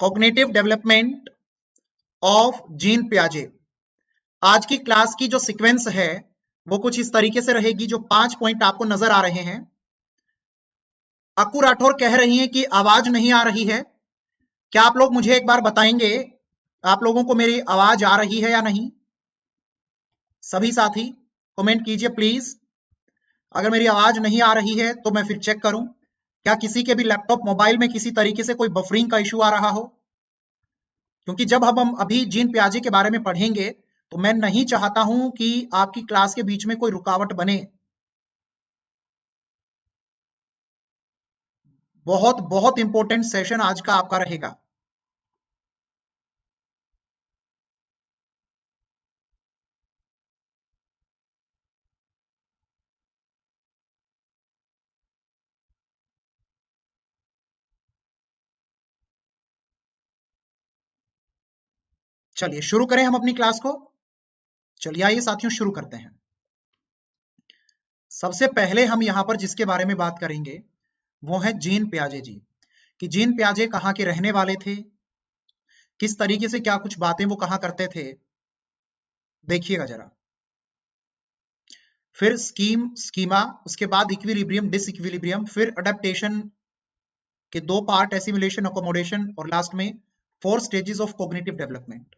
Cognitive development of Jean पियाजे। आज की क्लास की जो सीक्वेंस है वो कुछ इस तरीके से रहेगी। जो 5 पॉइंट आपको नजर आ रहे हैं। अक्कू राठौर कह रही हैं कि आवाज नहीं आ रही है। क्या आप लोग मुझे एक बार बताएंगे, आप लोगों को मेरी आवाज आ रही है या नहीं? सभी साथी कमेंट कीजिए प्लीज। अगर मेरी आवाज नहीं आ रही है तो मैं फिर चेक करूं क्या किसी के भी लैपटॉप मोबाइल में किसी तरीके से कोई बफरिंग का इशू आ रहा हो, क्योंकि जब हम अभी जीन पियाजे के बारे में पढ़ेंगे तो मैं नहीं चाहता हूं कि आपकी क्लास के बीच में कोई रुकावट बने। बहुत बहुत इंपॉर्टेंट सेशन आज का आपका रहेगा। चलिए शुरू करें हम अपनी क्लास को। चलिए आइए साथियों शुरू करते हैं। सबसे पहले हम यहां पर जिसके बारे में बात करेंगे वो है जीन पियाजे जी, कि जीन पियाजे कहां के रहने वाले थे, किस तरीके से क्या कुछ बातें वो कहा करते थे, देखिएगा जरा। फिर स्कीमा, उसके बाद इक्विलिब्रियम डिसइक्विलिब्रियम, फिर अडेप्टेशन के 2 पार्ट, एसिमिलेशन अकोमोडेशन, और लास्ट में 4 स्टेजेस ऑफ कॉग्निटिव डेवलपमेंट।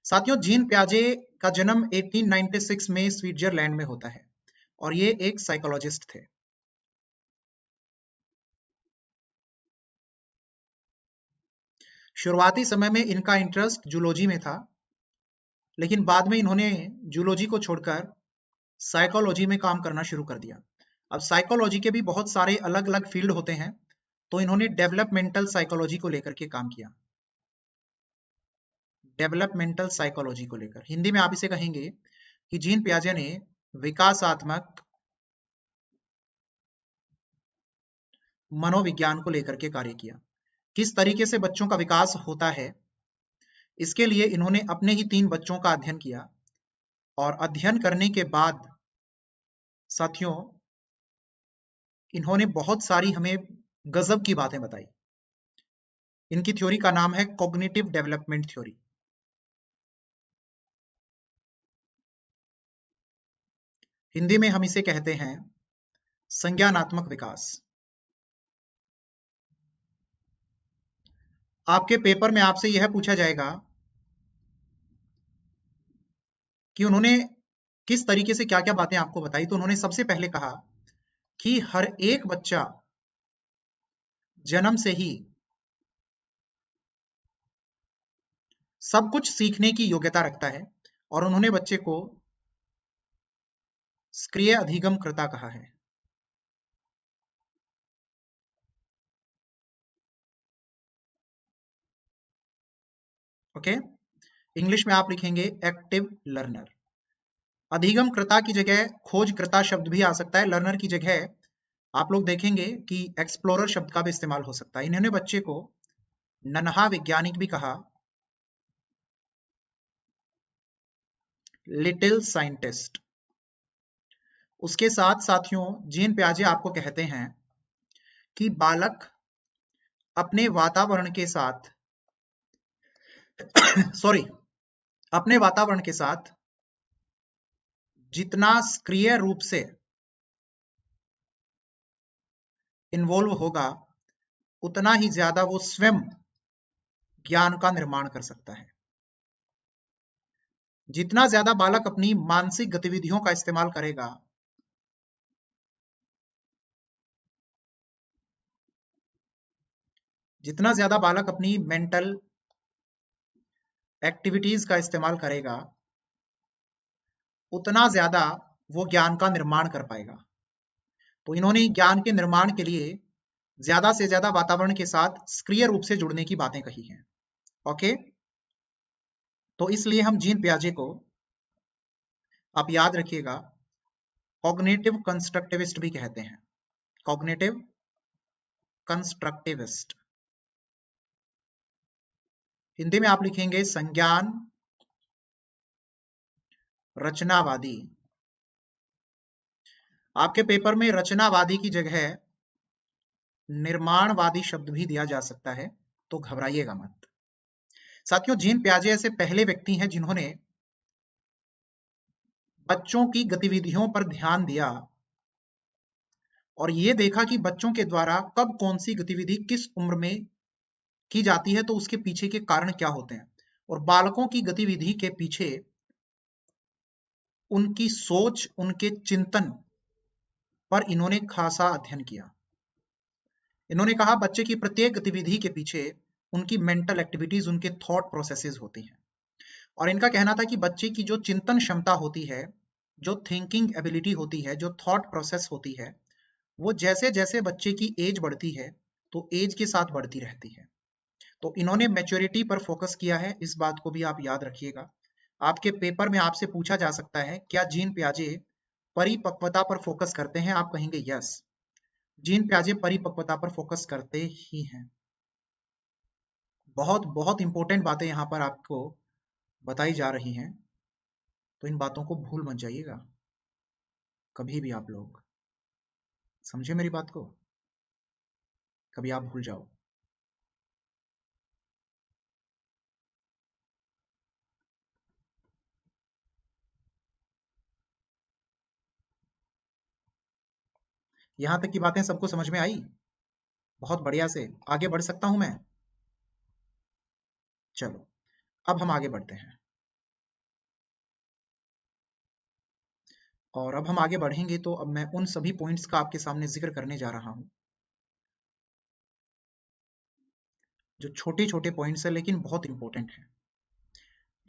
साथियों जीन पियाजे का जन्म 1896 में स्विट्जरलैंड में होता है और ये एक साइकोलॉजिस्ट थे। शुरुआती समय में इनका इंटरेस्ट जूलॉजी में था, लेकिन बाद में इन्होंने जूलॉजी को छोड़कर साइकोलॉजी में काम करना शुरू कर दिया। अब साइकोलॉजी के भी बहुत सारे अलग अलग फील्ड होते हैं, तो इन्होंने डेवलपमेंटल साइकोलॉजी को लेकर के काम किया। डेवलपमेंटल साइकोलॉजी को लेकर हिंदी में आप इसे कहेंगे कि जीन पियाजे ने विकासात्मक मनोविज्ञान को लेकर के कार्य किया। किस तरीके से बच्चों का विकास होता है, इसके लिए इन्होंने अपने ही 3 बच्चों का अध्ययन किया और अध्ययन करने के बाद साथियों इन्होंने बहुत सारी हमें गजब की बातें बताई। इनकी थ्योरी का नाम है कॉग्निटिव डेवलपमेंट थ्योरी। हिंदी में हम इसे कहते हैं संज्ञानात्मक विकास। आपके पेपर में आपसे यह पूछा जाएगा कि उन्होंने किस तरीके से क्या क्या बातें आपको बताई। तो उन्होंने सबसे पहले कहा कि हर एक बच्चा जन्म से ही सब कुछ सीखने की योग्यता रखता है और उन्होंने बच्चे को सक्रिय अधिगम कर्ता कहा है। ओके, इंग्लिश में आप लिखेंगे एक्टिव लर्नर। अधिगम कर्ता की जगह खोजकर्ता शब्द भी आ सकता है, लर्नर की जगह आप लोग देखेंगे कि एक्सप्लोरर शब्द का भी इस्तेमाल हो सकता है। इन्होंने बच्चे को नन्हा वैज्ञानिक भी कहा, लिटिल साइंटिस्ट। उसके साथ साथियों जीन पियाजे आपको कहते हैं कि बालक अपने वातावरण के साथ सॉरी अपने वातावरण के साथ जितना सक्रिय रूप से इन्वॉल्व होगा उतना ही ज्यादा वो स्वयं ज्ञान का निर्माण कर सकता है। जितना ज्यादा बालक अपनी मानसिक गतिविधियों का इस्तेमाल करेगा जितना ज्यादा बालक अपनी मेंटल एक्टिविटीज का इस्तेमाल करेगा उतना ज्यादा वो ज्ञान का निर्माण कर पाएगा। तो इन्होंने ज्ञान के निर्माण के लिए ज्यादा से ज्यादा वातावरण के साथ सक्रिय रूप से जुड़ने की बातें कही हैं। ओके, तो इसलिए हम जीन पियाजे को आप याद रखिएगा कॉग्निटिव कंस्ट्रक्टिविस्ट भी कहते हैं। कॉग्निटिव कंस्ट्रक्टिविस्ट हिंदी में आप लिखेंगे संज्ञान रचनावादी। आपके पेपर में रचनावादी की जगह निर्माणवादी शब्द भी दिया जा सकता है, तो घबराइएगा मत। साथियों, जीन पियाजे ऐसे पहले व्यक्ति हैं जिन्होंने बच्चों की गतिविधियों पर ध्यान दिया और ये देखा कि बच्चों के द्वारा कब कौन सी गतिविधि किस उम्र में की जाती है, तो उसके पीछे के कारण क्या होते हैं। और बालकों की गतिविधि के पीछे उनकी सोच, उनके चिंतन पर इन्होंने खासा अध्ययन किया। इन्होंने कहा बच्चे की प्रत्येक गतिविधि के पीछे उनकी मेंटल एक्टिविटीज, उनके थॉट प्रोसेसेस होती हैं। और इनका कहना था कि बच्चे की जो चिंतन क्षमता होती है, जो थिंकिंग एबिलिटी होती है, जो थॉट प्रोसेस होती है, वो जैसे जैसे बच्चे की एज बढ़ती है तो एज के साथ बढ़ती रहती है। तो इन्होंने मैच्योरिटी पर फोकस किया है, इस बात को भी आप याद रखिएगा। आपके पेपर में आपसे पूछा जा सकता है क्या जीन पियाजे परिपक्वता पर फोकस करते हैं, आप कहेंगे यस, जीन पियाजे परिपक्वता पर फोकस करते ही हैं। बहुत बहुत इंपॉर्टेंट बातें यहां पर आपको बताई जा रही हैं, तो इन बातों को भूल मत जाइएगा कभी भी। आप लोग समझे मेरी बात को, कभी आप भूल जाओ। यहां तक की बातें सबको समझ में आई? बहुत बढ़िया से आगे बढ़ सकता हूं मैं? चलो, अब हम आगे बढ़ते हैं। और अब हम आगे बढ़ेंगे तो अब मैं उन सभी पॉइंट्स का आपके सामने जिक्र करने जा रहा हूं जो छोटे छोटे पॉइंट्स हैं लेकिन बहुत इंपॉर्टेंट हैं।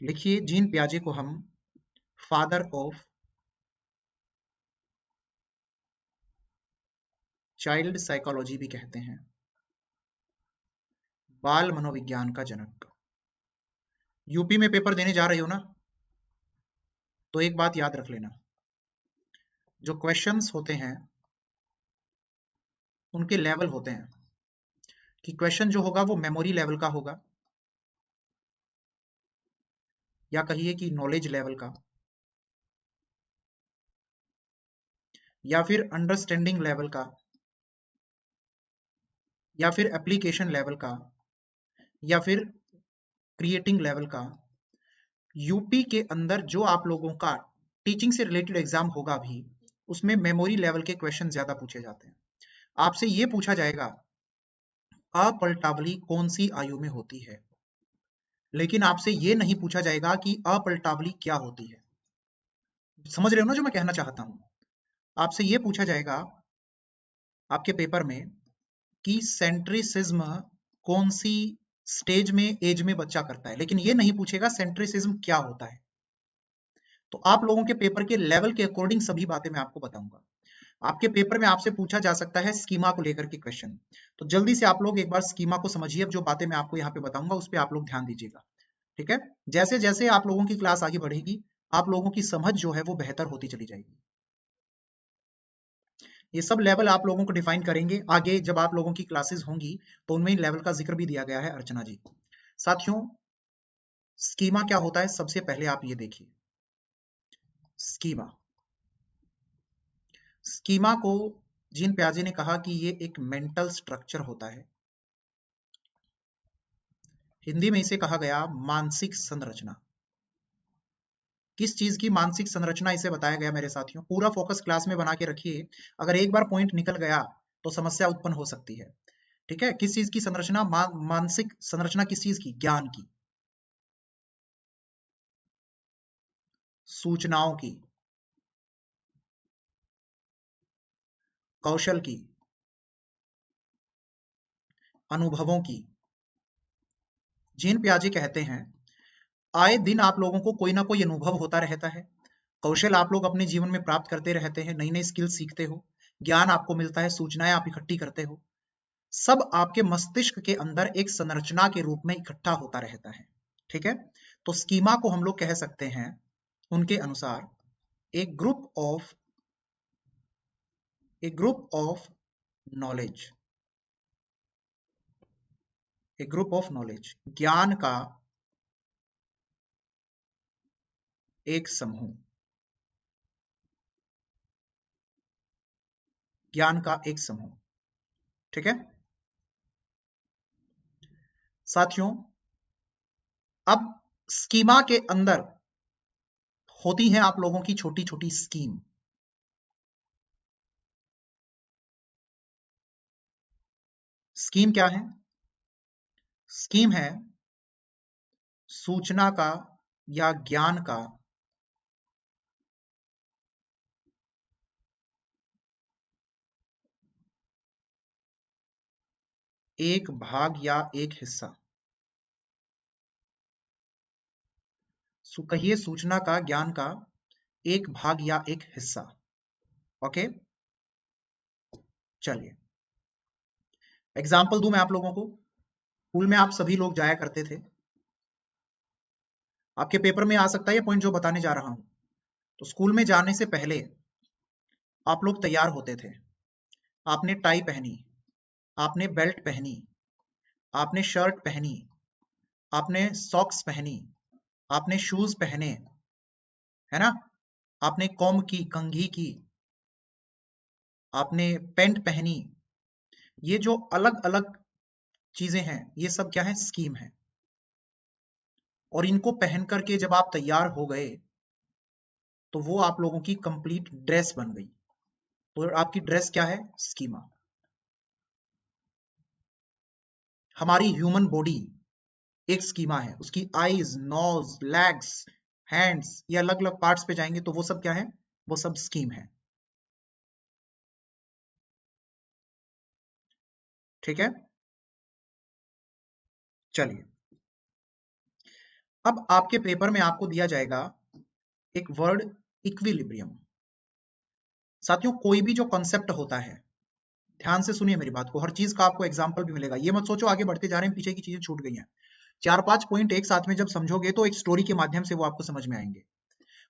लिखिए, जीन पियाजे को हम फादर ऑफ चाइल्ड साइकोलॉजी भी कहते हैं, बाल मनोविज्ञान का जनक। यूपी में पेपर देने जा रहे हो ना, तो एक बात याद रख लेना, जो क्वेश्चंस होते हैं उनके लेवल होते हैं कि क्वेश्चन जो होगा वो मेमोरी लेवल का होगा, या कहिए कि नॉलेज लेवल का, या फिर अंडरस्टैंडिंग लेवल का, या फिर एप्लीकेशन लेवल का, या फिर क्रिएटिंग लेवल का। यूपी के अंदर जो आप लोगों का टीचिंग से रिलेटेड एग्जाम होगा भी, उसमें मेमोरी लेवल के क्वेश्चन ज्यादा पूछे जाते हैं। आपसे ये पूछा जाएगा अपलटावली कौन सी आयु में होती है, लेकिन आपसे ये नहीं पूछा जाएगा कि अपलटावली क्या होती है। समझ रहे हो ना जो मैं कहना चाहता हूं? आपसे ये पूछा जाएगा आपके पेपर में कि सेंट्रिसिज्म कौन सी स्टेज में, एज में बच्चा करता है, लेकिन ये नहीं पूछेगा सेंट्रिसिज्म क्या होता है। तो आप लोगों के पेपर के लेवल के अकॉर्डिंग सभी बातें मैं आपको बताऊंगा। आपके पेपर में आपसे पूछा जा सकता है स्कीमा को लेकर के क्वेश्चन, तो जल्दी से आप लोग एक बार स्कीमा को समझिए। अब जो बातें मैं आपको यहाँ पे बताऊंगा उस पर आप लोग ध्यान दीजिएगा, ठीक है? जैसे जैसे आप लोगों की क्लास आगे बढ़ेगी, आप लोगों की समझ जो है वो बेहतर होती चली जाएगी। ये सब लेवल आप लोगों को डिफाइन करेंगे आगे जब आप लोगों की क्लासेस होंगी, तो उनमें इन लेवल का जिक्र भी दिया गया है अर्चना जी। साथियों, स्कीमा क्या होता है, सबसे पहले आप ये देखिए। स्कीमा, स्कीमा को जीन पियाजे ने कहा कि ये एक मेंटल स्ट्रक्चर होता है। हिंदी में इसे कहा गया मानसिक संरचना। किस चीज की मानसिक संरचना, इसे बताया गया मेरे साथियों। पूरा फोकस क्लास में बना के रखिए, अगर एक बार पॉइंट निकल गया तो समस्या उत्पन्न हो सकती है, ठीक है? किस चीज की संरचना? मानसिक संरचना किस चीज की? ज्ञान की, सूचनाओं की, कौशल की, अनुभवों की। जीन पियाजे कहते हैं आए दिन आप लोगों को कोई ना कोई अनुभव होता रहता है, कौशल आप लोग अपने जीवन में प्राप्त करते रहते हैं, नई नई स्किल सीखते हो, ज्ञान आपको मिलता है, सूचनाएं आप इकट्ठी करते हो, सब आपके मस्तिष्क के अंदर एक संरचना के रूप में इकट्ठा होता रहता है, ठीक है? तो स्कीमा को हम लोग कह सकते हैं उनके अनुसार एक ग्रुप ऑफ नॉलेज, एक ग्रुप ऑफ नॉलेज, ज्ञान का एक समूह, ज्ञान का एक समूह, ठीक है साथियों? अब स्कीमा के अंदर होती हैं आप लोगों की छोटी छोटी स्कीम। स्कीम क्या है? स्कीम है सूचना का या ज्ञान का एक भाग या एक हिस्सा। कहिए सूचना का, ज्ञान का एक भाग या एक हिस्सा। ओके, चलिए एग्जाम्पल दूं मैं आप लोगों को। स्कूल में आप सभी लोग जाया करते थे, आपके पेपर में आ सकता है ये पॉइंट जो बताने जा रहा हूं। तो स्कूल में जाने से पहले आप लोग तैयार होते थे, आपने टाई पहनी, आपने बेल्ट पहनी, आपने शर्ट पहनी, आपने सॉक्स पहनी, आपने शूज पहने, है ना, आपने कॉम की, कंघी की, आपने पेंट पहनी। ये जो अलग अलग चीजें हैं ये सब क्या है? स्कीम है। और इनको पहन करके जब आप तैयार हो गए तो वो आप लोगों की कंप्लीट ड्रेस बन गई। तो आपकी ड्रेस क्या है? स्कीमा। हमारी ह्यूमन बॉडी एक स्कीमा है, उसकी आईज, नोज, लेग्स, हैंड्स, ये अलग अलग पार्ट्स पे जाएंगे तो वो सब क्या है? वो सब स्कीम है। ठीक है, चलिए अब आपके पेपर में आपको दिया जाएगा एक वर्ड, इक्विलिब्रियम। साथियों कोई भी जो कॉन्सेप्ट होता है, ध्यान से सुनिए मेरी बात को, हर चीज का आपको एग्जाम्पल भी मिलेगा। ये मत सोचो आगे बढ़ते जा रहे हैं पीछे की चीजें छूट गई हैं। 4-5 पॉइंट एक साथ में जब समझोगे तो एक स्टोरी के माध्यम से वो आपको समझ में आएंगे।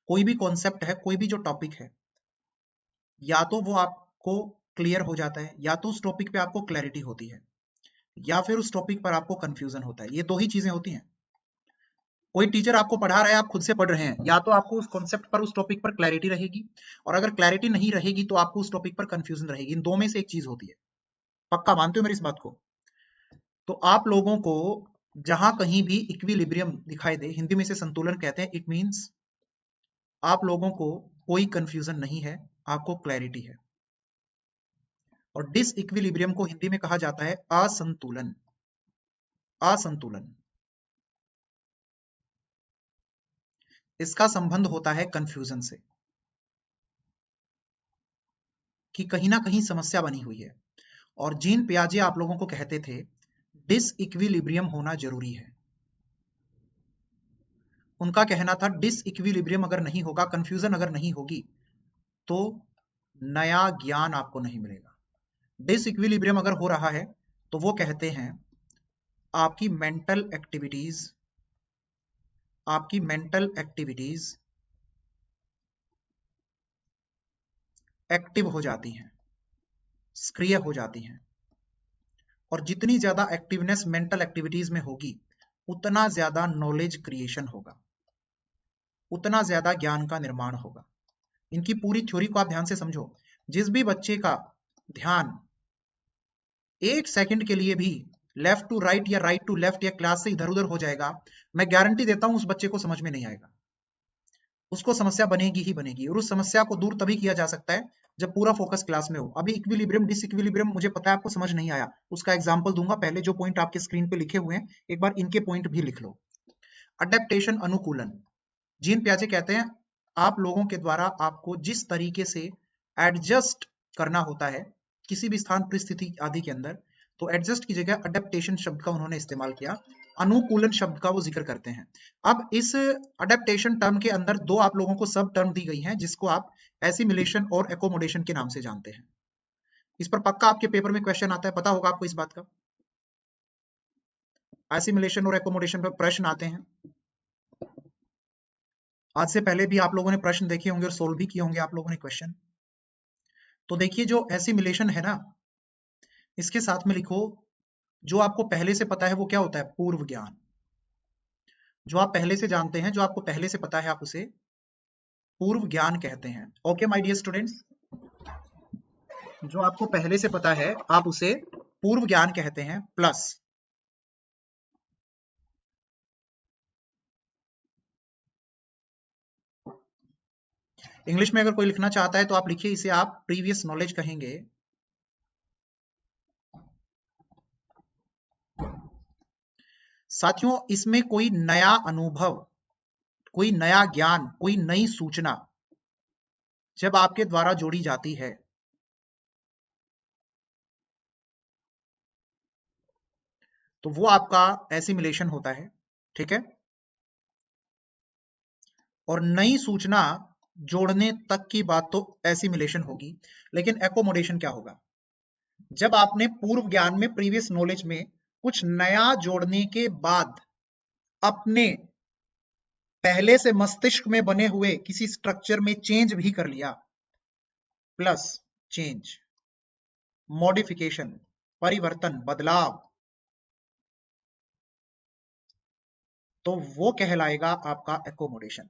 कोई भी कॉन्सेप्ट है, कोई भी जो टॉपिक है, या तो वो आपको क्लियर हो जाता है, या तो उस टॉपिक पे आपको क्लैरिटी होती है, या फिर उस टॉपिक पर आपको कंफ्यूजन होता है। ये दो ही चीजें होती हैं। कोई टीचर आपको पढ़ा रहा है, आप खुद से पढ़ रहे हैं, या तो आपको उस कॉन्सेप्ट पर, उस टॉपिक पर क्लैरिटी रहेगी, और अगर क्लैरिटी नहीं रहेगी तो आपको उस टॉपिक पर कंफ्यूजन रहेगी। इन दो में से एक चीज होती है। पक्का मानते हो मेरी इस बात को? तो आप लोगों को जहां कहीं भी इक्विलिब्रियम दिखाई दे, हिंदी में से संतुलन कहते हैं, इट मींस आप लोगों को कोई कंफ्यूजन नहीं है, आपको क्लैरिटी है। और डिस इक्विलिब्रियम को हिंदी में कहा जाता है असंतुलन। असंतुलन, इसका संबंध होता है कंफ्यूजन से, कि कहीं ना कहीं समस्या बनी हुई है। और जीन पियाजे आप लोगों को कहते थे डिस इक्विलिब्रियम होना जरूरी है। उनका कहना था डिस इक्विलिब्रियम अगर नहीं होगा, कंफ्यूजन अगर नहीं होगी, तो नया ज्ञान आपको नहीं मिलेगा। डिस इक्विलिब्रियम अगर हो रहा है तो वो कहते हैं आपकी मेंटल एक्टिविटीज, आपकी मेंटल एक्टिविटीज एक्टिव हो जाती हैं, सक्रिय हो जाती हैं। और जितनी ज्यादा एक्टिवनेस मेंटल एक्टिविटीज में होगी, उतना ज्यादा नॉलेज क्रिएशन होगा, उतना ज्यादा ज्ञान का निर्माण होगा। इनकी पूरी थ्योरी को आप ध्यान से समझो। जिस भी बच्चे का ध्यान एक सेकंड के लिए भी लेफ्ट टू राइट या राइट टू लेफ्ट या क्लास से इधर उधर हो जाएगा, मैं गारंटी देता हूं उस बच्चे को समझ में नहीं आएगा, उसको समस्या बनेगी ही बनेगी। और उस समस्या को दूर तभी किया जा सकता है जब पूरा फोकस क्लास में हो। अभी इक्विलिब्रियम डिस इक्विलिब्रियम मुझे पता है आपको समझ नहीं आया, उसका एग्जांपल दूंगा। पहले जो पॉइंट आपके स्क्रीन पे लिखे हुए हैं एक बार इनके पॉइंट भी लिख लो। अडेप्टेशन, अनुकूलन। जीन पियाजे कहते हैं आप लोगों के द्वारा आपको जिस तरीके से एडजस्ट करना होता है किसी भी स्थान, परिस्थिति आदि के अंदर, तो एडजस्ट की जगह अडेप्टेशन शब्द का उन्होंने इस्तेमाल किया, अनुकूलन शब्द का वो जिक्र करते हैं। अब इस अडेप्टेशन टर्म के अंदर दो आप लोगों को सब टर्म दी गई हैं जिसको आप एसिमिलेशन और एकोमोडेशन के नाम से जानते हैं। इस पर पक्का आपके पेपर में क्वेश्चन आता है, पता होगा आपको इस बात का। एसिमिलेशन और एकोमोडेशन पर प्रश्न आते हैं। आज से पहले भी आप लोगों ने प्रश्न देखे होंगे और सोल्व भी किए होंगे आप लोगों ने क्वेश्चन। तो देखिए जो एसिमिलेशन है ना, इसके साथ में लिखो जो आपको पहले से पता है वो क्या होता है? पूर्व ज्ञान। जो आप पहले से जानते हैं, जो आपको पहले से पता है, आप उसे पूर्व ज्ञान कहते हैं। ओके माय डियर स्टूडेंट्स, जो आपको पहले से पता है आप उसे पूर्व ज्ञान कहते हैं। प्लस इंग्लिश में अगर कोई लिखना चाहता है तो आप लिखिए, इसे आप प्रीवियस नॉलेज कहेंगे। साथियों, इसमें कोई नया अनुभव, कोई नया ज्ञान, कोई नई सूचना जब आपके द्वारा जोड़ी जाती है तो वो आपका एसिमिलेशन होता है, ठीक है। और नई सूचना जोड़ने तक की बात तो एसिमिलेशन होगी, लेकिन एकोमोडेशन क्या होगा? जब आपने पूर्व ज्ञान में, प्रीवियस नॉलेज में कुछ नया जोड़ने के बाद अपने पहले से मस्तिष्क में बने हुए किसी स्ट्रक्चर में चेंज भी कर लिया, प्लस चेंज, मॉडिफिकेशन, परिवर्तन, बदलाव, तो वो कहलाएगा आपका एकोमोडेशन,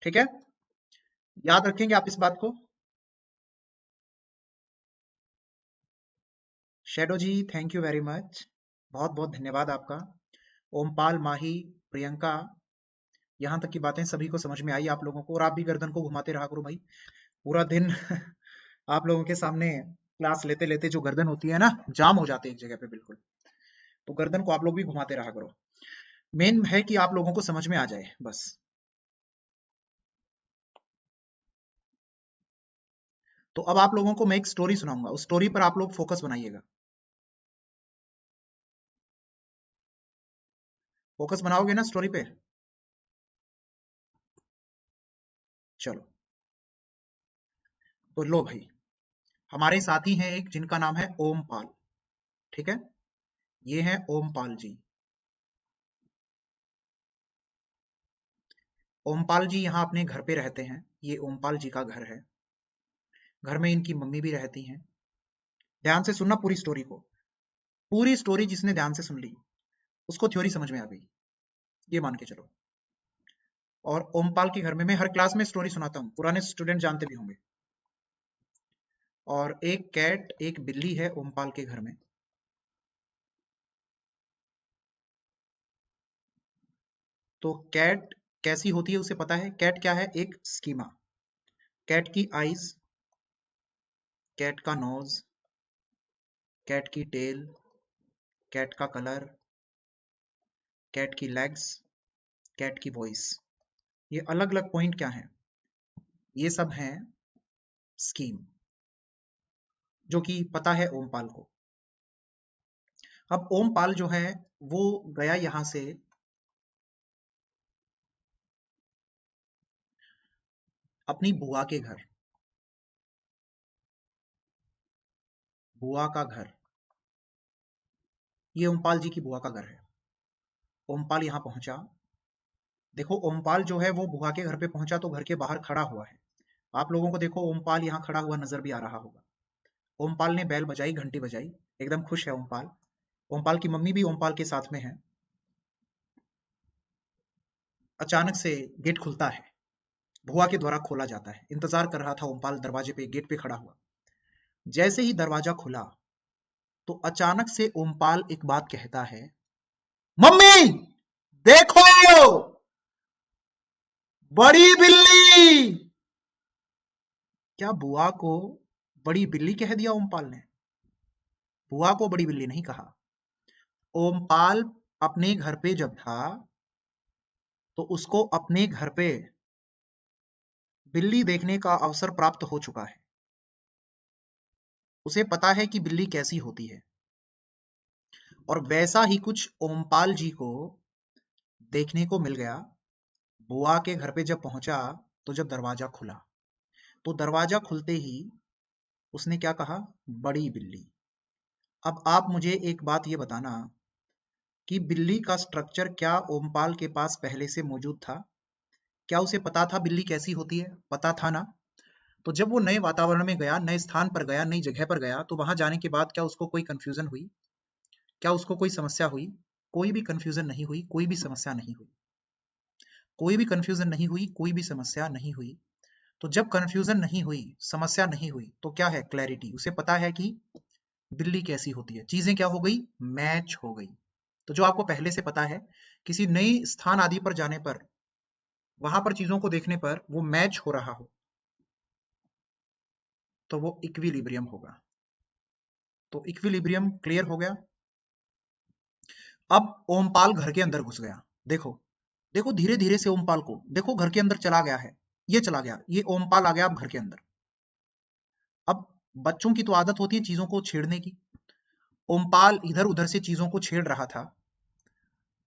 ठीक है। याद रखेंगे आप इस बात को। शेडो जी, थैंक यू वेरी मच, बहुत बहुत धन्यवाद आपका। ओमपाल, माही, प्रियंका, यहां तक की बातें सभी को समझ में आई आप लोगों को। और आप भी गर्दन को घुमाते रहा करो भाई, पूरा दिन आप लोगों के सामने क्लास लेते लेते जो गर्दन होती है ना, जाम हो जाती है एक जगह पे बिल्कुल, तो गर्दन को आप लोग भी घुमाते रहा करो। मेन है कि आप लोगों को समझ में आ जाए बस। तो अब आप लोगों को मैं एक स्टोरी सुनाऊंगा, उस स्टोरी पर आप लोग फोकस बनाइएगा। फोकस बनाओगे ना स्टोरी पे? चलो, तो लो भाई, हमारे साथी हैं एक जिनका नाम है ओमपाल, ठीक है। ये है ओमपाल जी। ओमपाल जी यहाँ अपने घर पे रहते हैं, ये ओमपाल जी का घर है। घर में इनकी मम्मी भी रहती हैं। ध्यान से सुनना पूरी स्टोरी को, पूरी स्टोरी जिसने ध्यान से सुन ली उसको थ्योरी समझ में आ गई, ये मान के चलो। और ओमपाल के घर में मैं हर क्लास में स्टोरी सुनाता हूँ, पुराने स्टूडेंट जानते भी होंगे। और एक कैट, एक बिल्ली है ओमपाल के घर में। तो कैट कैसी होती है उसे पता है। कैट क्या है? एक स्कीमा। कैट की आईज, कैट का नोज, कैट की टेल, कैट का कलर, कैट की लेग्स, कैट की वॉइस, ये अलग अलग पॉइंट क्या हैं? ये सब हैं स्कीम, जो कि पता है ओमपाल को। अब ओमपाल जो है वो गया यहां से अपनी बुआ के घर। बुआ का घर, ये ओमपाल जी की बुआ का घर है। ओमपाल यहां पहुंचा। देखो, ओमपाल जो है वो बुआ के घर पे पहुंचा तो घर के बाहर खड़ा हुआ है। आप लोगों को देखो ओमपाल यहाँ खड़ा हुआ नजर भी आ रहा होगा। ओमपाल ने बैल बजाई, घंटी बजाई, एकदम खुश है ओमपाल। ओमपाल की मम्मी भी ओमपाल के साथ में है। अचानक से गेट खुलता है, बुआ के द्वारा खोला जाता है। इंतजार कर रहा था ओमपाल दरवाजे पे, गेट पे खड़ा हुआ। जैसे ही दरवाजा खुला तो अचानक से ओमपाल एक बात कहता है, मम्मी देखो, बड़ी बिल्ली। क्या बुआ को बड़ी बिल्ली कह दिया ओमपाल ने? बुआ को बड़ी बिल्ली नहीं कहा। ओमपाल अपने घर पे जब था तो उसको अपने घर पे बिल्ली देखने का अवसर प्राप्त हो चुका है। उसे पता है कि बिल्ली कैसी होती है। और वैसा ही कुछ ओमपाल जी को देखने को मिल गया। बुआ के घर पे जब पहुंचा तो जब दरवाजा खुला तो दरवाजा खुलते ही उसने क्या कहा? बड़ी बिल्ली। अब आप मुझे एक बात ये बताना कि बिल्ली का स्ट्रक्चर क्या ओमपाल के पास पहले से मौजूद था? क्या उसे पता था बिल्ली कैसी होती है? पता था ना? तो जब वो नए वातावरण में गया, नए स्थान पर गया, नई जगह पर गया, तो वहां जाने के बाद क्या उसको कोई कंफ्यूजन हुई? क्या उसको कोई समस्या हुई? कोई भी कंफ्यूजन नहीं हुई, कोई भी समस्या नहीं हुई। कोई भी कंफ्यूजन नहीं हुई, कोई भी समस्या नहीं हुई। तो जब कंफ्यूजन नहीं हुई, समस्या नहीं हुई, तो क्या है? क्लैरिटी। उसे पता है कि बिल्ली कैसी होती है। चीजें क्या हो गई? मैच हो गई। तो जो आपको पहले से पता है, किसी नई स्थान आदि पर जाने पर वहां पर चीजों को देखने पर वो मैच हो रहा हो तो वो इक्विलिब्रियम होगा। तो इक्विलिब्रियम क्लियर हो गया। अब ओमपाल घर के अंदर घुस गया। देखो देखो धीरे धीरे से ओमपाल को देखो घर के अंदर चला गया है, ये चला गया, ये ओमपाल आ गया अब घर के अंदर। अब बच्चों की तो आदत होती है चीजों को छेड़ने की। ओमपाल इधर उधर से चीजों को छेड़ रहा था।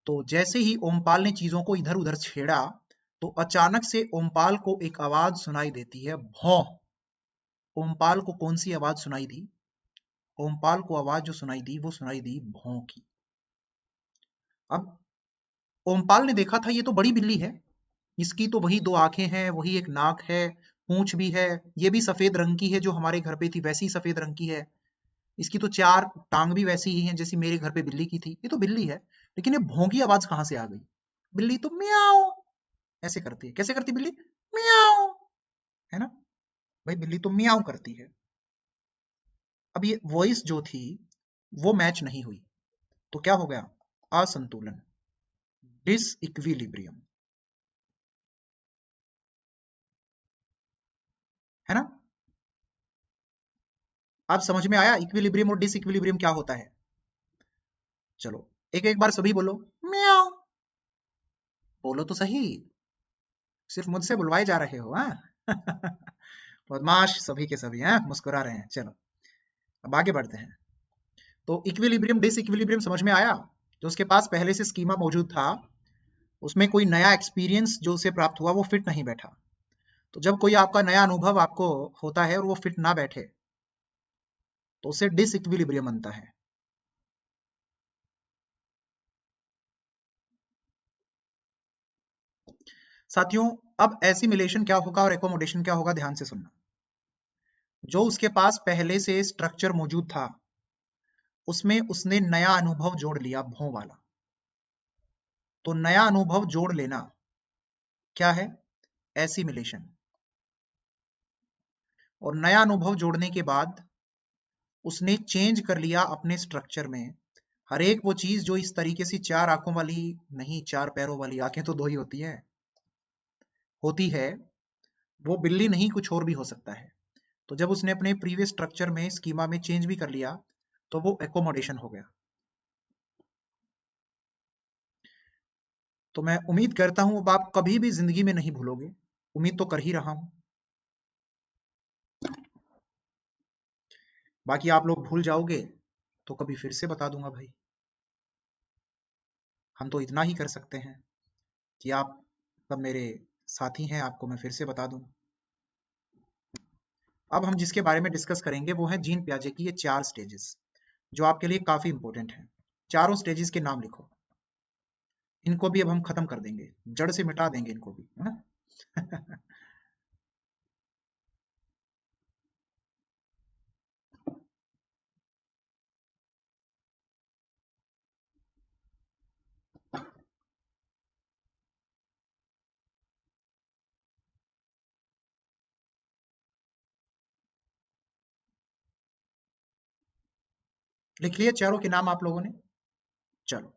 तो जैसे ही ओमपाल ने चीजों को इधर उधर छेड़ा तो अचानक से ओमपाल को एक आवाज सुनाई देती है, भौं। ओमपाल को कौन सी आवाज सुनाई दी? ओमपाल को आवाज जो सुनाई दी वो सुनाई दी भौं की। अब ओमपाल ने देखा था ये तो बड़ी बिल्ली है, इसकी तो वही दो आंखें हैं, वही एक नाक है, पूंछ भी है, ये भी सफेद रंग की है जो हमारे घर पे थी वैसी सफेद रंग की है, इसकी तो चार टांग भी वैसी ही हैं जैसी मेरे घर पे बिल्ली की थी, ये तो बिल्ली है। लेकिन ये भौंकी आवाज कहां से आ गई? बिल्ली तो म्याऊ ऐसे करती है। कैसे करती बिल्ली? म्याऊ, है ना भाई, बिल्ली तो म्याऊ करती है। अब ये वॉइस जो थी वो मैच नहीं हुई तो क्या हो गया? असंतुलन, डिसइक्विलिब्रियम, है ना। अब समझ में आया इक्विलिब्रियम और डिसइक्विलिब्रियम क्या होता है? चलो एक एक बार सभी बोलो, म्याऊ। बोलो तो सही, सिर्फ मुझसे बुलवाए जा रहे हो, हाँ। बदमाश सभी के सभी हैं, मुस्कुरा रहे हैं। चलो अब आगे बढ़ते हैं। तो इक्विलिब्रियम डिसइक्विलिब्रियम समझ में आया। जो उसके पास पहले से स्कीमा मौजूद था उसमें कोई नया एक्सपीरियंस जो उसे प्राप्त हुआ वो फिट नहीं बैठा। तो जब कोई आपका नया अनुभव आपको होता है और वो फिट ना बैठे तो उसे डिसइक्विलिब्रियम बनता है। साथियों अब एसिमिलेशन क्या होगा और एकोमोडेशन क्या होगा ध्यान से सुनना। जो उसके पास पहले से स्ट्रक्चर मौजूद था उसमें उसने नया अनुभव जोड़ लिया, भों वाला। तो नया अनुभव जोड़ लेना क्या है? एसिमिलेशन। और नया अनुभव जोड़ने के बाद उसने चेंज कर लिया अपने स्ट्रक्चर में हर एक वो चीज जो इस तरीके से चार आंखों वाली नहीं, चार पैरों वाली, आंखें तो दो ही होती है, वो बिल्ली नहीं कुछ और भी हो सकता है। तो जब उसने अपने प्रीवियस स्ट्रक्चर में स्कीमा में चेंज भी कर लिया तो वो एकोमोडेशन हो गया। तो मैं उम्मीद करता हूं अब आप कभी भी जिंदगी में नहीं भूलोगे, उम्मीद तो कर ही रहा हूं। बाकी आप लोग भूल जाओगे तो कभी फिर से बता दूंगा भाई। हम तो इतना ही कर सकते हैं कि आप सब मेरे साथी हैं, आपको मैं फिर से बता दूं। अब हम जिसके बारे में डिस्कस करेंगे वो है जीन पियाजे की ये चार स्टेजेस जो आपके लिए काफी इंपॉर्टेंट हैं। चारों स्टेजेस के नाम लिखो, इनको भी अब हम खत्म कर देंगे, जड़ से मिटा देंगे इनको भी, है ना। लिख लिए चारों के नाम आप लोगों ने? चलो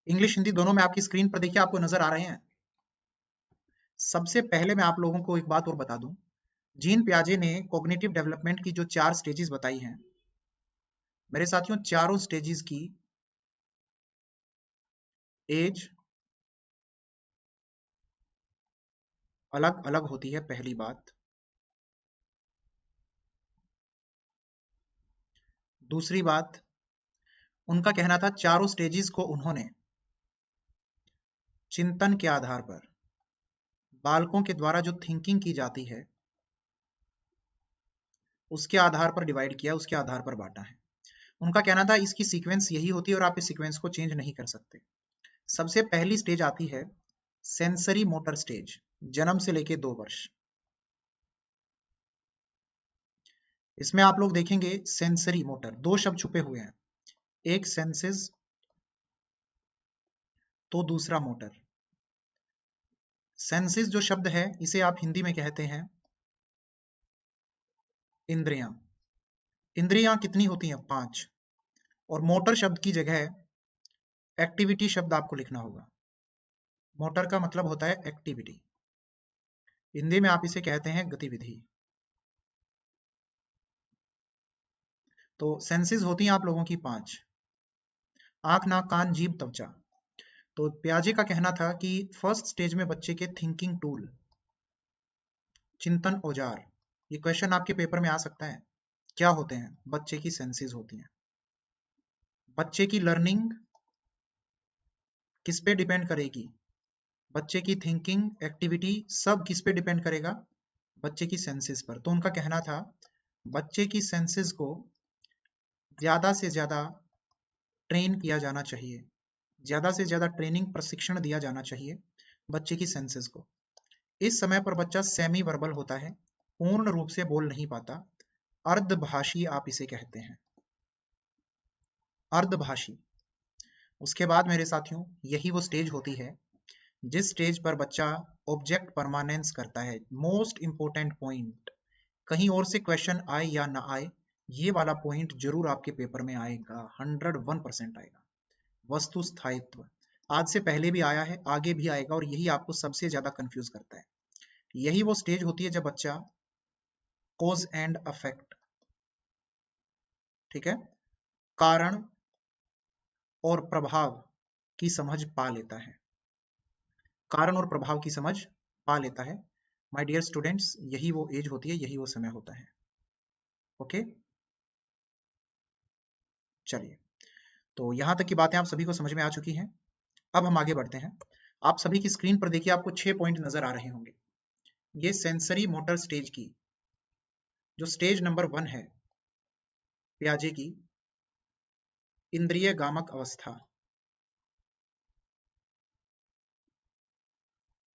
इंग्लिश हिंदी दोनों में आपकी स्क्रीन पर देखिए, आपको नजर आ रहे हैं। सबसे पहले मैं आप लोगों को एक बात और बता दूं, जीन पियाजे ने कॉग्निटिव डेवलपमेंट की जो चार स्टेजेस बताई हैं मेरे साथियों, चारों स्टेजेस की एज अलग अलग होती है, पहली बात। दूसरी बात, उनका कहना था चारों स्टेजेस को उन्होंने चिंतन के आधार पर, बालकों के द्वारा जो थिंकिंग की जाती है उसके आधार पर डिवाइड किया, उसके आधार पर बांटा है। उनका कहना था इसकी सीक्वेंस यही होती है और आप इस सीक्वेंस को चेंज नहीं कर सकते। सबसे पहली स्टेज आती है सेंसरी मोटर स्टेज, जन्म से लेके 2 वर्ष। इसमें आप लोग देखेंगे सेंसरी मोटर, दो शब्द छुपे हुए हैं, एक सेंसेस तो दूसरा मोटर। सेंसेस जो शब्द है इसे आप हिंदी में कहते हैं इंद्रियां। इंद्रियां कितनी होती हैं? 5। और मोटर शब्द की जगह एक्टिविटी शब्द आपको लिखना होगा। मोटर का मतलब होता है एक्टिविटी, हिंदी में आप इसे कहते हैं गतिविधि। तो सेंसेस होती हैं आप लोगों की 5, आंख, नाक, कान, जीभ, त्वचा। तो पियाजे का कहना था कि फर्स्ट स्टेज में बच्चे के थिंकिंग टूल, चिंतन औजार, ये क्वेश्चन आपके पेपर में आ सकता है। क्या होते हैं? बच्चे की सेंसेस होती हैं। बच्चे की लर्निंग किस पे डिपेंड करेगी? बच्चे की थिंकिंग, एक्टिविटी, सब किस पे डिपेंड करेगा? बच्चे की सेंसेस पर। तो उनका कहना था बच्चे की सेंसेस को ज्यादा से ज्यादा ट्रेन किया जाना चाहिए, ज्यादा से ज्यादा ट्रेनिंग, प्रशिक्षण दिया जाना चाहिए बच्चे की सेंसेस को। इस समय पर बच्चा सेमी वर्बल होता है, पूर्ण रूप से बोल नहीं पाता, अर्धभाषी आप इसे कहते हैं, अर्धभाषी। उसके बाद मेरे साथियों यही वो स्टेज होती है जिस स्टेज पर बच्चा ऑब्जेक्ट परमानेंस करता है। मोस्ट इंपोर्टेंट पॉइंट, कहीं और से क्वेश्चन आए या ना आए, ये वाला पॉइंट जरूर आपके पेपर में आएगा, 101% आएगा। वस्तु स्थायित्व आज से पहले भी आया है, आगे भी आएगा, और यही आपको सबसे ज्यादा कंफ्यूज करता है। यही वो स्टेज होती है जब बच्चा कॉज एंड अफेक्ट, ठीक है, कारण और प्रभाव की समझ पा लेता है, कारण और प्रभाव की समझ पा लेता है। माय डियर स्टूडेंट्स, यही वो एज होती है, यही वो समय होता है। ओके, चलिए, तो यहां तक की बातें आप सभी को समझ में आ चुकी हैं। अब हम आगे बढ़ते हैं। आप सभी की स्क्रीन पर देखिए, आपको 6 पॉइंट नजर आ रहे होंगे। ये सेंसरी मोटर स्टेज की जो स्टेज नंबर 1 है पियाजे की, इंद्रिय गामक अवस्था,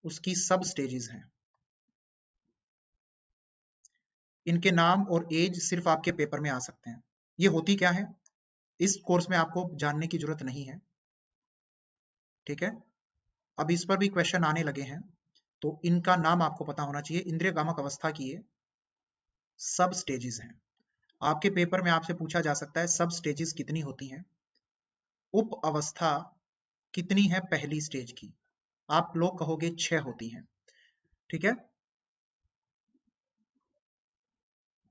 उसकी सब स्टेजेस हैं। इनके नाम और एज सिर्फ आपके पेपर में आ सकते हैं। ये होती क्या है इस कोर्स में आपको जानने की जरूरत नहीं है, ठीक है। अब इस पर भी क्वेश्चन आने लगे हैं, तो इनका नाम आपको पता होना चाहिए। इंद्रिय गामक अवस्था की ये सब स्टेजेस हैं। आपके पेपर में आपसे पूछा जा सकता है सब स्टेजेस कितनी होती हैं, उप अवस्था कितनी है पहली स्टेज की? आप लोग कहोगे 6 होती हैं, ठीक है।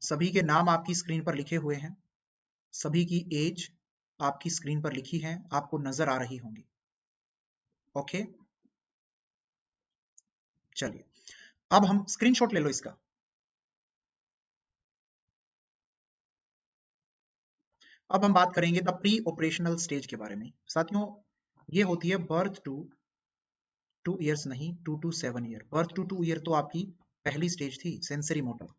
सभी के नाम आपकी स्क्रीन पर लिखे हुए हैं, सभी की एज आपकी स्क्रीन पर लिखी है, आपको नजर आ रही होंगी। ओके, चलिए, अब हम स्क्रीनशॉट ले लो इसका। अब हम बात करेंगे द प्री ऑपरेशनल स्टेज के बारे में। साथियों, ये होती है बर्थ टू 2 ईयर्स नहीं, 2 to 7 year. Birth to 2 year तो आपकी पहली स्टेज थी, सेंसरी मोटर।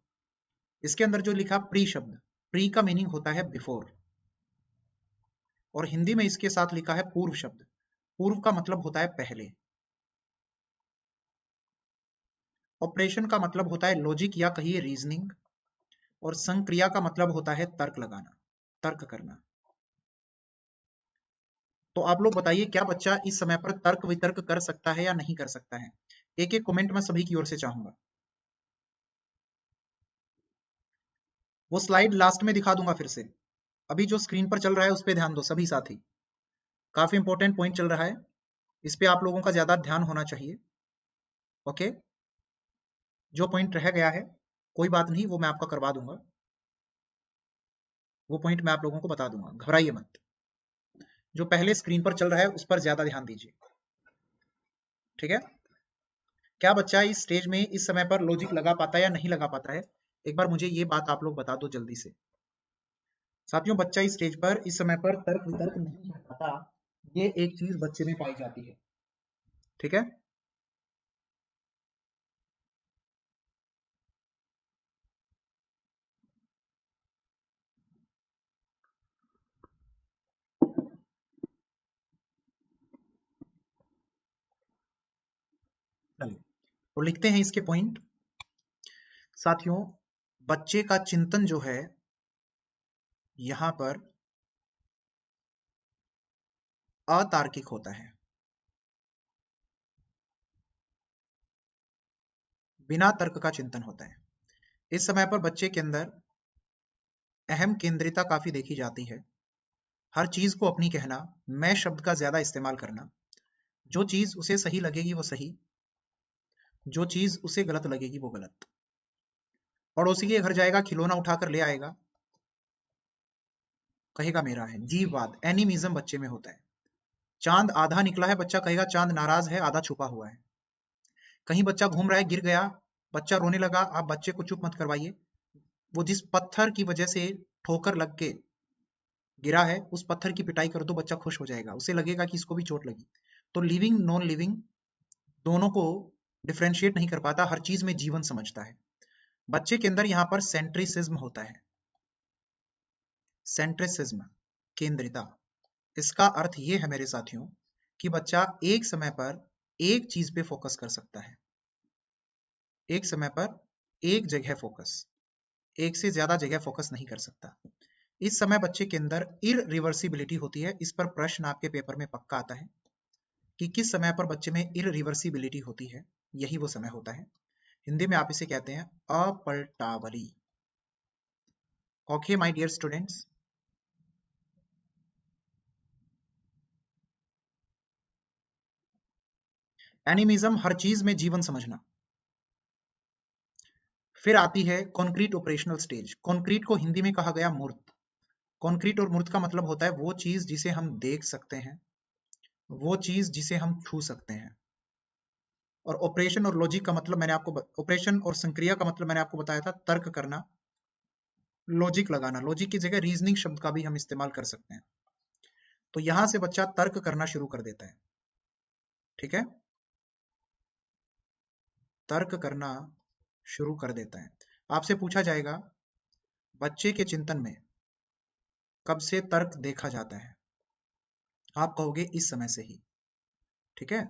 इसके अंदर जो लिखा प्री शब्द, प्री का मीनिंग होता है बिफोर, और हिंदी में इसके साथ लिखा है पूर्व शब्द। पूर्व का मतलब होता है पहले। ऑपरेशन का मतलब होता है लॉजिक या कहिए रीजनिंग, और संक्रिया का मतलब होता है तर्क लगाना, तर्क करना। तो आप लोग बताइए, क्या बच्चा इस समय पर तर्क वितर्क कर सकता है या नहीं कर सकता है? एक एक कमेंट मैं सभी की ओर से चाहूंगा। वो स्लाइड लास्ट में दिखा दूंगा फिर से, अभी जो स्क्रीन पर चल रहा है उस पर ध्यान दो सभी साथी। काफी इंपॉर्टेंट पॉइंट चल रहा है, इस पे आप लोगों का ज्यादा ध्यान होना चाहिए। ओके, जो पॉइंट रह गया है कोई बात नहीं, वो मैं आपका करवा दूंगा, वो पॉइंट मैं आप लोगों को बता दूंगा, घबराइए मत। जो पहले स्क्रीन पर चल रहा है उस पर ज्यादा ध्यान दीजिए, ठीक है। क्या बच्चा इस स्टेज में इस समय पर लॉजिक लगा पाता है या नहीं लगा पाता है? एक बार मुझे ये बात आप लोग बता दो जल्दी से। साथियों, बच्चा इस स्टेज पर इस समय पर तर्क वितर्क नहीं कर पाता, ये एक चीज बच्चे में पाई जाती है, ठीक है। चलिए, तो लिखते हैं इसके पॉइंट। साथियों, बच्चे का चिंतन जो है यहां पर अतार्किक होता है, बिना तर्क का चिंतन होता है। इस समय पर बच्चे के अंदर अहम केंद्रिता काफी देखी जाती है, हर चीज को अपनी कहना, मैं शब्द का ज्यादा इस्तेमाल करना, जो चीज उसे सही लगेगी वो सही, जो चीज उसे गलत लगेगी वो गलत। पड़ोसी के घर जाएगा, खिलौना उठाकर ले आएगा, कहेगा मेरा है। जीववाद, एनिमिज्म बच्चे में होता है। चांद आधा निकला है, बच्चा कहेगा चांद नाराज है, आधा छुपा हुआ है। कहीं बच्चा घूम रहा है, गिर गया, बच्चा रोने लगा, आप बच्चे को चुप मत करवाइए। वो जिस पत्थर की वजह से ठोकर लग के गिरा है, उस पत्थर की पिटाई कर दो, बच्चा खुश हो जाएगा, उसे लगेगा कि इसको भी चोट लगी। तो लिविंग नॉन लिविंग दोनों को डिफ्रेंशिएट नहीं कर पाता, हर चीज में जीवन समझता है। बच्चे के अंदर यहाँ पर सेंट्रिसिज्म होता है। सेंट्रिसिज्म, केंद्रिता। इसका अर्थ ये है मेरे साथियों कि बच्चा एक समय पर एक चीज पे फोकस कर सकता है, एक समय पर एक जगह फोकस, एक से ज्यादा जगह फोकस नहीं कर सकता। इस समय बच्चे के अंदर इररिवर्सिबिलिटी होती है। इस पर प्रश्न आपके पेपर में पक्का आता है कि किस समय पर बच्चे में इररिवर्सिबिलिटी होती है। यही वो समय होता है, हिंदी में आप इसे कहते हैं अपलटावली। Okay my dear students, animism, हर चीज में जीवन समझना। फिर आती है कॉन्क्रीट ऑपरेशनल स्टेज। कॉन्क्रीट को हिंदी में कहा गया मूर्त। कॉन्क्रीट और मूर्त का मतलब होता है वो चीज जिसे हम देख सकते हैं, वो चीज जिसे हम छू सकते हैं। और ऑपरेशन और लॉजिक का मतलब मैंने आपको ऑपरेशन और संक्रिया का मतलब मैंने आपको बताया था, तर्क करना, लॉजिक लगाना। लॉजिक की जगह रीजनिंग शब्द का भी हम इस्तेमाल कर सकते हैं। तो यहां से बच्चा तर्क करना शुरू कर देता है, ठीक है, तर्क करना शुरू कर देता है। आपसे पूछा जाएगा बच्चे के चिंतन में कब से तर्क देखा जाता है, आप कहोगे इस समय से ही, ठीक है।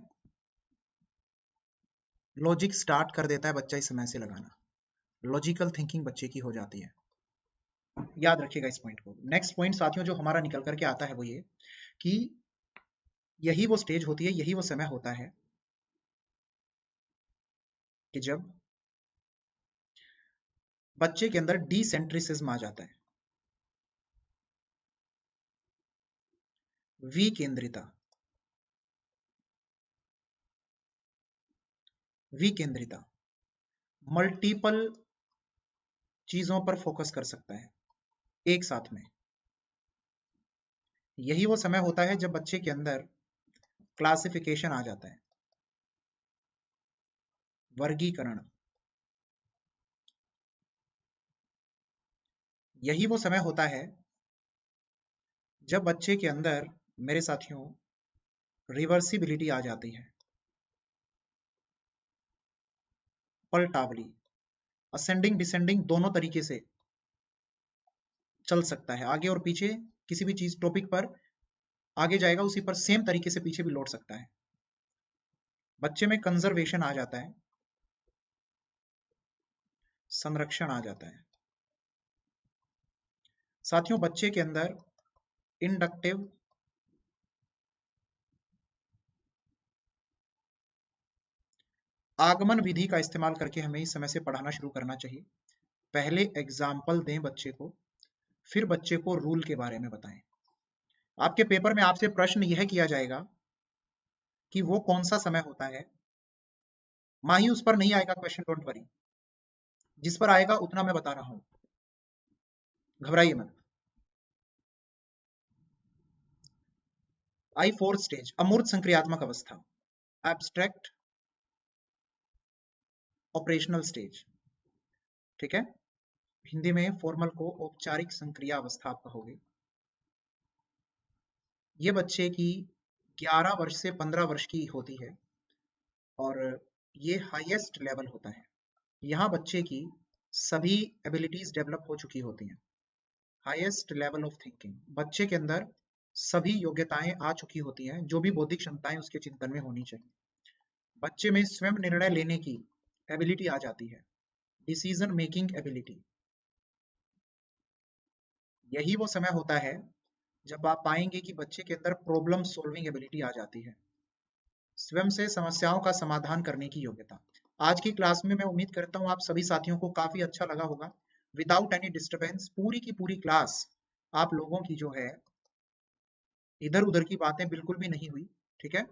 लॉजिक स्टार्ट कर देता है बच्चा इस समय से लगाना, लॉजिकल थिंकिंग बच्चे की हो जाती है। याद रखिएगा इस पॉइंट को। नेक्स्ट पॉइंट साथियों जो हमारा निकल करके आता है वो ये कि यही वो स्टेज होती है, यही वो समय होता है कि जब बच्चे के अंदर डिसेंट्रिसिज्म आ जाता है, विकेंद्रिता। विकेंद्रिता, मल्टीपल चीजों पर फोकस कर सकता है एक साथ में। यही वो समय होता है जब बच्चे के अंदर क्लासिफिकेशन आ जाता है, वर्गीकरण। यही वो समय होता है जब बच्चे के अंदर मेरे साथियों रिवर्सिबिलिटी आ जाती है, पलटावली। असेंडिंग डिसेंडिंग दोनों तरीके से चल सकता है, आगे और पीछे किसी भी चीज टॉपिक पर आगे जाएगा उसी पर सेम तरीके से पीछे भी लौट सकता है। बच्चे में कंजर्वेशन आ जाता है, संरक्षण आ जाता है। साथियों बच्चे के अंदर इंडक्टिव आगमन विधि का इस्तेमाल करके हमें इस समय से पढ़ाना शुरू करना चाहिए। पहले एग्जाम्पल दें बच्चे को, फिर बच्चे को रूल के बारे में बताएं। आपके पेपर में आपसे प्रश्न यह किया जाएगा कि वो कौन सा समय होता है। माही उस पर नहीं आएगा क्वेश्चन, डोंट वरी, जिस पर आएगा उतना मैं बता रहा हूं, घबराइए मत। I4 स्टेज, अमूर्त संक्रियात्मक अवस्था, एब्स्ट्रैक्ट ऑपरेशनल स्टेज, ठीक है। हिंदी में फॉर्मल को औपचारिक संक्रिया अवस्था आप कहोगे। ये बच्चे की 11 वर्ष से 15 वर्ष की होती है और ये हाईएस्ट लेवल होता है। यहाँ बच्चे की सभी एबिलिटीज डेवलप हो चुकी होती हैं, हाईएस्ट लेवल ऑफ थिंकिंग। बच्चे के अंदर सभी योग्यताएं आ चुकी होती हैं, जो भी बौद्धिक क्षमताएं उसके चिंतन में होनी चाहिए। बच्चे में स्वयं निर्णय लेने की एबिलिटी आ जाती है, डिसीजन मेकिंग एबिलिटी। यही वो समय होता है जब आप पाएंगे कि बच्चे के अंदर प्रॉब्लम सॉल्विंग एबिलिटी आ जाती है, स्वयं से समस्याओं का समाधान करने की योग्यता। आज की क्लास में मैं उम्मीद करता हूं आप सभी साथियों को काफी अच्छा लगा होगा। विदाउट एनी डिस्टरबेंस पूरी की पूरी क्लास आप लोगों की जो है इधर उधर की बातें बिल्कुल भी नहीं हुई, ठीक है।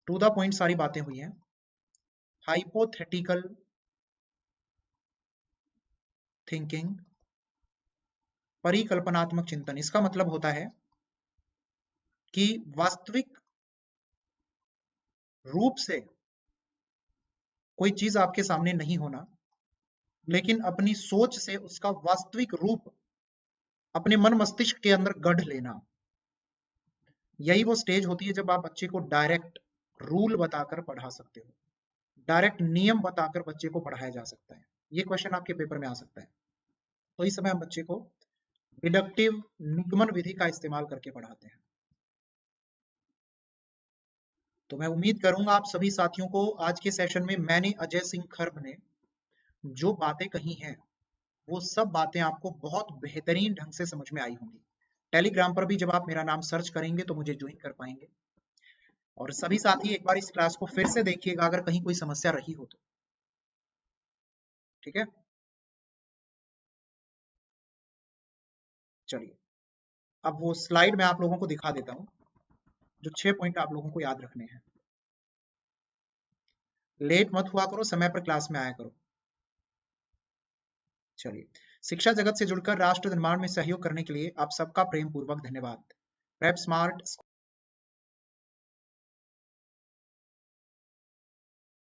टू द पॉइंट सारी बातें हुई हैं। हाइपोथेटिकल थिंकिंग, परिकल्पनात्मक चिंतन, इसका मतलब होता है कि वास्तविक रूप से कोई चीज आपके सामने नहीं होना, लेकिन अपनी सोच से उसका वास्तविक रूप अपने मन मस्तिष्क के अंदर गढ़ लेना। यही वो स्टेज होती है जब आप बच्चे को डायरेक्ट रूल बताकर पढ़ा सकते हो, डायरेक्ट नियम बताकर बच्चे को पढ़ाया जा सकता है। ये क्वेश्चन आपके पेपर में आ सकता है। तो इस समय हम बच्चे को डिडक्टिव निगमन विधि का इस्तेमाल करके पढ़ाते हैं। तो मैं उम्मीद करूंगा आप सभी साथियों को आज के सेशन में मैंने अजय सिंह खर्ब ने जो बातें कही हैं वो सब बातें आपको बहुत बेहतरीन ढंग से समझ में आई होंगी। टेलीग्राम पर भी जब आप मेरा नाम सर्च करेंगे तो मुझे ज्वाइन कर पाएंगे। और सभी साथी एक बार इस क्लास को फिर से देखिएगा अगर कहीं कोई समस्या रही हो तो। ठीक है, चलिए अब वो स्लाइड मैं आप लोगों को दिखा देता हूं जो 6 पॉइंट आप लोगों को याद रखने हैं। लेट मत हुआ करो, समय पर क्लास में आया करो। चलिए, शिक्षा जगत से जुड़कर राष्ट्र निर्माण में सहयोग करने के लिए आप सबका प्रेम पूर्वक धन्यवाद। Prep smart